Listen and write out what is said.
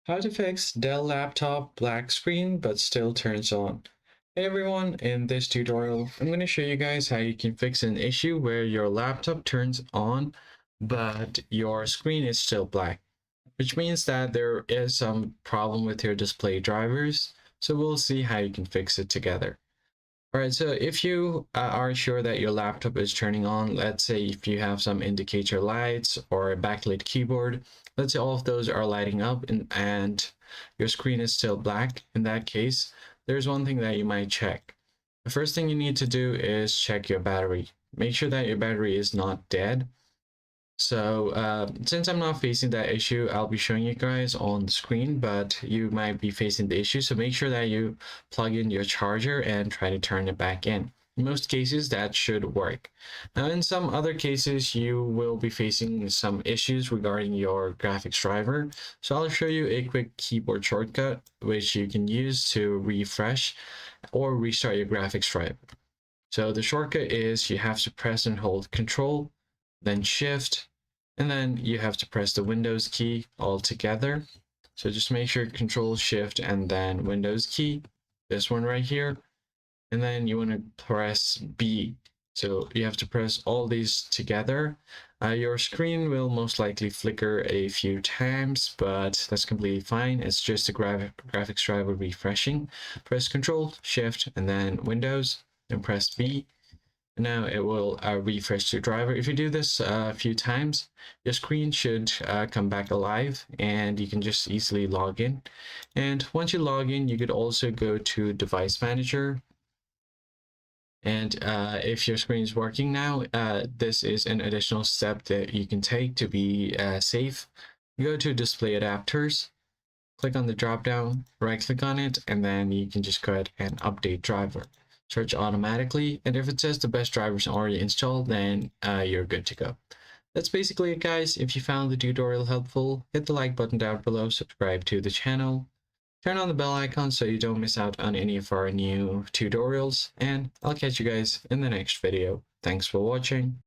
How to fix Dell laptop black screen but still turns on. Hey everyone, in this tutorial, I'm going to show you guys how you can fix an issue where your laptop turns on but your screen is still black, which means that there is some problem with your display drivers. So we'll see how you can fix it together. All right, so if you are sure that your laptop is turning on, let's say if you have some indicator lights or a backlit keyboard, let's say all of those are lighting up and your screen is still black. In that case, there's one thing that you might check. The first thing you need to do is check your battery. Make sure that your battery is not dead. So since I'm not facing that issue, I'll be showing you guys on the screen, but you might be facing the issue. So make sure that you plug in your charger and try to turn it back in. In most cases, that should work. Now, in some other cases, you will be facing some issues regarding your graphics driver. So I'll show you a quick keyboard shortcut, which you can use to refresh or restart your graphics driver. So the shortcut is you have to press and hold Control, then Shift, and then you have to press the Windows key all together. So just make sure Control, Shift, and then Windows key, this one right here. And then you want to press B. So you have to press all these together. Your screen will most likely flicker a few times, but that's completely fine. It's just the graphics driver refreshing. Press Control, Shift, and then Windows, and press B. Now it will refresh the driver. If you do this a few times, your screen should come back alive and you can just easily log in. And once you log in, you could also go to Device Manager. And if your screen is working now, this is an additional step that you can take to be safe. You go to Display Adapters, click on the drop down, right click on it, and then you can just go ahead and update driver. Search automatically, and if it says the best drivers already installed, then you're good to go. That's basically it, guys. If you found the tutorial helpful, hit the like button down below, subscribe to the channel, turn on the bell icon so you don't miss out on any of our new tutorials, and I'll catch you guys in the next video. Thanks for watching.